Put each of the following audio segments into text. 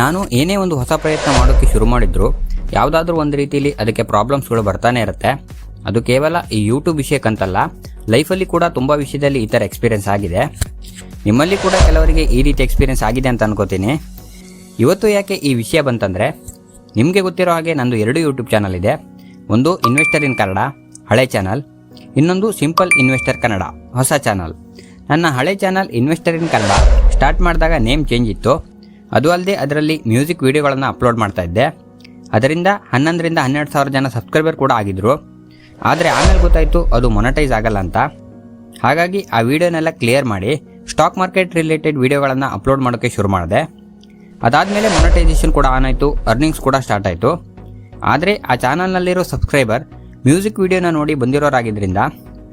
ನಾನು ಏನೇ ಒಂದು ಹೊಸ ಪ್ರಯತ್ನ ಮಾಡೋಕ್ಕೆ ಶುರು ಮಾಡಿದ್ರು ಯಾವುದಾದ್ರೂ ಒಂದು ರೀತಿಯಲ್ಲಿ ಅದಕ್ಕೆ ಪ್ರಾಬ್ಲಮ್ಸ್ಗಳು ಬರ್ತಾನೆ ಇರುತ್ತೆ. ಅದು ಕೇವಲ ಈ ಯೂಟ್ಯೂಬ್ ವಿಷಯಕ್ಕಂತಲ್ಲ, ಲೈಫಲ್ಲಿ ಕೂಡ ತುಂಬ ವಿಷಯದಲ್ಲಿ ಈ ಥರ ಎಕ್ಸ್ಪೀರಿಯೆನ್ಸ್ ಆಗಿದೆ. ನಿಮ್ಮಲ್ಲಿ ಕೂಡ ಕೆಲವರಿಗೆ ಈ ರೀತಿ ಎಕ್ಸ್ಪೀರಿಯೆನ್ಸ್ ಆಗಿದೆ ಅಂತ ಅನ್ಕೋತೀನಿ. ಇವತ್ತು ಯಾಕೆ ಈ ವಿಷಯ ಬಂತಂದರೆ, ನಿಮಗೆ ಗೊತ್ತಿರೋ ಹಾಗೆ ನಂದು 2 ಯೂಟ್ಯೂಬ್ ಚಾನಲ್ ಇದೆ. ಒಂದು ಇನ್ವೆಸ್ಟರ್ ಇನ್ ಕನ್ನಡ ಹಳೆ ಚಾನಲ್, ಇನ್ನೊಂದು ಸಿಂಪಲ್ ಇನ್ವೆಸ್ಟರ್ ಕನ್ನಡ ಹೊಸ ಚಾನಲ್. ನನ್ನ ಹಳೆ ಚಾನಲ್ ಇನ್ವೆಸ್ಟರ್ ಇನ್ ಕನ್ನಡ ಸ್ಟಾರ್ಟ್ ಮಾಡಿದಾಗ ನೇಮ್ ಚೇಂಜ್ ಇತ್ತು. ಅದು ಅಲ್ಲದೆ ಅದರಲ್ಲಿ ಮ್ಯೂಸಿಕ್ ವೀಡಿಯೋಗಳನ್ನು ಅಪ್ಲೋಡ್ ಮಾಡ್ತಾ ಇದ್ದೆ. ಅದರಿಂದ 11ರಿಂದ 12 ಸಾವಿರ ಜನ ಸಬ್ಸ್ಕ್ರೈಬರ್ ಕೂಡ ಆಗಿದ್ದರು. ಆದರೆ ಆಮೇಲೆ ಗೊತ್ತಾಯಿತು ಅದು ಮೊನಟೈಸ್ ಆಗಲ್ಲ ಅಂತ. ಹಾಗಾಗಿ ಆ ವಿಡಿಯೋನೆಲ್ಲ ಕ್ಲಿಯರ್ ಮಾಡಿ ಸ್ಟಾಕ್ ಮಾರ್ಕೆಟ್ ರಿಲೇಟೆಡ್ ವೀಡಿಯೋಗಳನ್ನು ಅಪ್ಲೋಡ್ ಮಾಡೋಕ್ಕೆ ಶುರು ಮಾಡಿದೆ. ಅದಾದಮೇಲೆ ಮೊನಟೈಸೇಷನ್ ಕೂಡ ಆನ್ ಆಯಿತು, ಅರ್ನಿಂಗ್ಸ್ ಕೂಡ ಸ್ಟಾರ್ಟ್ ಆಯಿತು. ಆದರೆ ಆ ಚಾನಲ್ನಲ್ಲಿರೋ ಸಬ್ಸ್ಕ್ರೈಬರ್ ಮ್ಯೂಸಿಕ್ ವೀಡಿಯೋನ ನೋಡಿ ಬಂದಿರೋರಾಗಿದ್ದರಿಂದ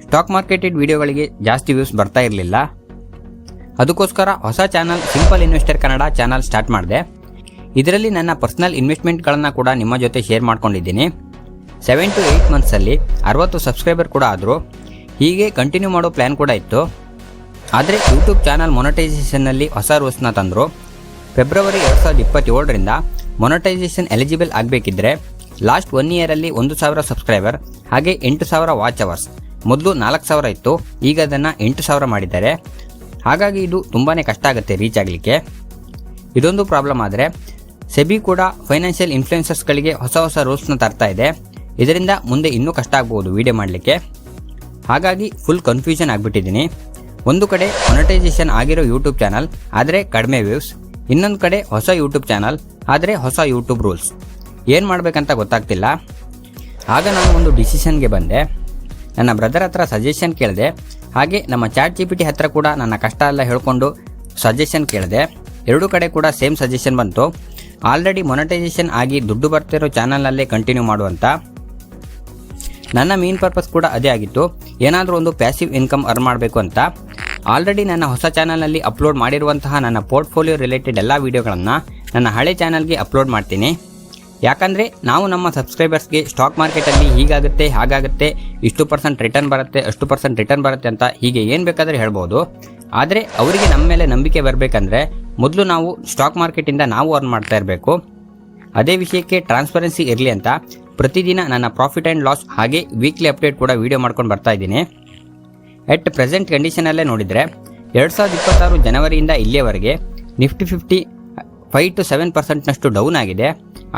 ಸ್ಟಾಕ್ ಮಾರ್ಕೆಟೆಡ್ ವೀಡಿಯೋಗಳಿಗೆ ಜಾಸ್ತಿ ವ್ಯೂಸ್ ಬರ್ತಾ ಇರಲಿಲ್ಲ. ಅದಕ್ಕೋಸ್ಕರ ಹೊಸ channel simple investor Kannada channel start ಮಾಡಿದೆ. ಇದರಲ್ಲಿ ನನ್ನ ಪರ್ಸನಲ್ ಇನ್ವೆಸ್ಟ್ಮೆಂಟ್ಗಳನ್ನು ಕೂಡ ನಿಮ್ಮ ಜೊತೆ ಶೇರ್ ಮಾಡ್ಕೊಂಡಿದ್ದೀನಿ. 7 to 8 ಮಂತ್ಸಲ್ಲಿ 60 ಸಬ್ಸ್ಕ್ರೈಬರ್ ಕೂಡ ಆದರು. ಹೀಗೆ ಕಂಟಿನ್ಯೂ ಮಾಡೋ ಪ್ಲ್ಯಾನ್ ಕೂಡ ಇತ್ತು. ಆದರೆ ಯೂಟ್ಯೂಬ್ ಚಾನಲ್ ಮೊನಟೈಸೇಷನ್ನಲ್ಲಿ ಹೊಸ ರೂಲ್ಸ್ನ ತಂದರು. ಫೆಬ್ರವರಿ 2027ರಿಂದ ಮೊನಟೈಸೇಷನ್ ಎಲಿಜಿಬಲ್ ಆಗಬೇಕಿದ್ರೆ ಲಾಸ್ಟ್ 1 ಇಯರಲ್ಲಿ 1000 ಸಬ್ಸ್ಕ್ರೈಬರ್ ಹಾಗೆ 8000 ವಾಚ್ ಅವರ್ಸ್. ಮೊದಲು 4000 ಇತ್ತು, ಈಗ ಅದನ್ನು 8000 ಮಾಡಿದ್ದಾರೆ. ಹಾಗಾಗಿ ಇದು ತುಂಬಾ ಕಷ್ಟ ಆಗುತ್ತೆ ರೀಚ್ ಆಗಲಿಕ್ಕೆ. ಇದೊಂದು ಪ್ರಾಬ್ಲಮ್. ಆದರೆ ಸೆಬಿ ಕೂಡ ಫೈನಾನ್ಷಿಯಲ್ ಇನ್ಫ್ಲುಯೆನ್ಸರ್ಸ್ಗಳಿಗೆ ಹೊಸ ರೂಲ್ಸ್ನ ತರ್ತಾ ಇದೆ. ಇದರಿಂದ ಮುಂದೆ ಇನ್ನೂ ಕಷ್ಟ ಆಗ್ಬೋದು ವಿಡಿಯೋ ಮಾಡಲಿಕ್ಕೆ. ಹಾಗಾಗಿ ಫುಲ್ ಕನ್ಫ್ಯೂಷನ್ ಆಗಿಬಿಟ್ಟಿದ್ದೀನಿ. ಒಂದು ಕಡೆ ಮೊನಟೈಸೇಷನ್ ಆಗಿರೋ ಯೂಟ್ಯೂಬ್ ಚಾನಲ್ ಆದರೆ ಕಡಿಮೆ ವ್ಯೂಸ್, ಇನ್ನೊಂದು ಕಡೆ ಹೊಸ ಯೂಟ್ಯೂಬ್ ಚಾನಲ್ ಆದರೆ ಹೊಸ ಯೂಟ್ಯೂಬ್ ರೂಲ್ಸ್. ಏನು ಮಾಡಬೇಕಂತ ಗೊತ್ತಾಗ್ತಿಲ್ಲ. ಆಗ ನಾನು ಒಂದು ಡಿಸಿಷನ್ಗೆ ಬಂದೆ. ನನ್ನ ಬ್ರದರ್ ಹತ್ರ ಸಜೆಷನ್ ಕೇಳಿದೆ. ಹಾಗೆ ನಮ್ಮ ಚಾಟ್ GPT ಹತ್ರ ಕೂಡ ನನ್ನ ಕಷ್ಟ ಎಲ್ಲ ಹೇಳ್ಕೊಂಡು ಸಜೆಷನ್ ಕೇಳಿದೆ. 2 ಕಡೆ ಕೂಡ ಸೇಮ್ ಸಜೆಷನ್ ಬಂತು. ಆಲ್ರೆಡಿ ಮೊನಟೈಸೇಷನ್ ಆಗಿ ದುಡ್ಡು ಬರ್ತಿರೋ ಚಾನಲ್ನಲ್ಲೇ ಕಂಟಿನ್ಯೂ ಮಾಡುವಂತ. ನನ್ನ ಮೇನ್ ಪರ್ಪಸ್ ಕೂಡ ಅದೇ ಆಗಿತ್ತು, ಏನಾದರೂ ಒಂದು ಪ್ಯಾಸಿವ್ ಇನ್ಕಮ್ ಅರ್ನ್ ಮಾಡಬೇಕು ಅಂತ. ಆಲ್ರೆಡಿ ನನ್ನ ಹೊಸ ಚಾನಲ್ನಲ್ಲಿ ಅಪ್ಲೋಡ್ ಮಾಡಿರುವಂತಹ ನನ್ನ ಪೋರ್ಟ್ಫೋಲಿಯೋ ರಿಲೇಟೆಡ್ ಎಲ್ಲ ವೀಡಿಯೋಗಳನ್ನು ನನ್ನ ಹಳೆ ಚಾನಲ್ಗೆ ಅಪ್ಲೋಡ್ ಮಾಡ್ತೀನಿ. ಯಾಕಂದರೆ ನಾವು ನಮ್ಮ ಸಬ್ಸ್ಕ್ರೈಬರ್ಸ್ಗೆ ಸ್ಟಾಕ್ ಮಾರ್ಕೆಟಲ್ಲಿ ಹೀಗಾಗುತ್ತೆ ಹಾಗಾಗುತ್ತೆ, ಇಷ್ಟು % ರಿಟರ್ನ್ ಬರುತ್ತೆ, ಅಷ್ಟು % ರಿಟರ್ನ್ ಬರುತ್ತೆ ಅಂತ ಹೀಗೆ ಏನು ಬೇಕಾದರೆ ಹೇಳ್ಬೋದು. ಆದರೆ ಅವರಿಗೆ ನಮ್ಮ ಮೇಲೆ ನಂಬಿಕೆ ಬರಬೇಕಂದ್ರೆ ಮೊದಲು ನಾವು ಸ್ಟಾಕ್ ಮಾರ್ಕೆಟಿಂದ ನಾವು ಅರ್ನ್ ಮಾಡ್ತಾ ಇರಬೇಕು. ಅದೇ ವಿಷಯಕ್ಕೆ ಟ್ರಾನ್ಸ್ಪರೆನ್ಸಿ ಇರಲಿ ಅಂತ ಪ್ರತಿದಿನ ನನ್ನ ಪ್ರಾಫಿಟ್ ಆ್ಯಂಡ್ ಲಾಸ್ ಹಾಗೆ ವೀಕ್ಲಿ ಅಪ್ಡೇಟ್ ಕೂಡ ವೀಡಿಯೋ ಮಾಡ್ಕೊಂಡು ಬರ್ತಾ ಇದ್ದೀನಿ. ಎಟ್ ಪ್ರೆಸೆಂಟ್ ಕಂಡೀಷನಲ್ಲೇ ನೋಡಿದರೆ 2026 ಜನವರಿಯಿಂದ ಇಲ್ಲಿಯವರೆಗೆ ನಿಫ್ಟಿ 50 5 to 7% ಡೌನ್ ಆಗಿದೆ.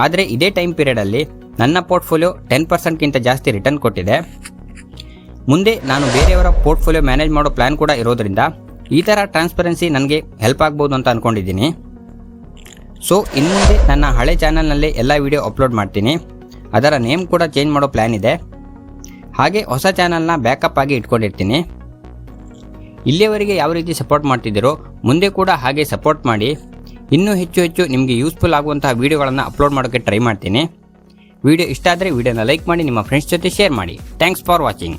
ಆದರೆ ಇದೇ ಟೈಮ್ ಪೀರಿಯಡಲ್ಲಿ ನನ್ನ ಪೋರ್ಟ್ಫೋಲಿಯೋ 10%ಗಿಂತ ಜಾಸ್ತಿ ರಿಟರ್ನ್ ಕೊಟ್ಟಿದೆ. ಮುಂದೆ ನಾನು ಬೇರೆಯವರ ಪೋರ್ಟ್ಫೋಲಿಯೋ ಮ್ಯಾನೇಜ್ ಮಾಡೋ ಪ್ಲ್ಯಾನ್ ಕೂಡ ಇರೋದ್ರಿಂದ ಈ ಥರ ಟ್ರಾನ್ಸ್ಪರೆನ್ಸಿ ನನಗೆ ಹೆಲ್ಪ್ ಆಗ್ಬೋದು ಅಂತ ಅಂದ್ಕೊಂಡಿದ್ದೀನಿ. ಸೊ ಇನ್ಮುಂದೆ ನನ್ನ ಹಳೆ ಚಾನಲ್ನಲ್ಲೇ ಎಲ್ಲ ವೀಡಿಯೋ ಅಪ್ಲೋಡ್ ಮಾಡ್ತೀನಿ. ಅದರ ನೇಮ್ ಕೂಡ ಚೇಂಜ್ ಮಾಡೋ ಪ್ಲ್ಯಾನ್ ಇದೆ. ಹಾಗೆ ಹೊಸ ಚಾನಲ್ನ ಬ್ಯಾಕಪ್ ಆಗಿ ಇಟ್ಕೊಂಡಿರ್ತೀನಿ. ಇಲ್ಲಿಯವರೆಗೆ ಯಾವ ರೀತಿ ಸಪೋರ್ಟ್ ಮಾಡ್ತಿದ್ದೀರೋ ಮುಂದೆ ಕೂಡ ಹಾಗೆ ಸಪೋರ್ಟ್ ಮಾಡಿ. ಇನ್ನೂ ಹೆಚ್ಚು ನಿಮಗೆ ಯೂಸ್ಫುಲ್ ಆಗುವಂತಹ ವೀಡಿಯೋಗಳನ್ನು ಅಪ್ಲೋಡ್ ಮಾಡೋಕ್ಕೆ ಟ್ರೈ ಮಾಡ್ತೀನಿ. ವಿಡಿಯೋ ಇಷ್ಟ ಆದರೆ ವಿಡಿಯೋನ ಲೈಕ್ ಮಾಡಿ, ನಿಮ್ಮ ಫ್ರೆಂಡ್ಸ್ ಜೊತೆ ಶೇರ್ ಮಾಡಿ. Thanks for watching.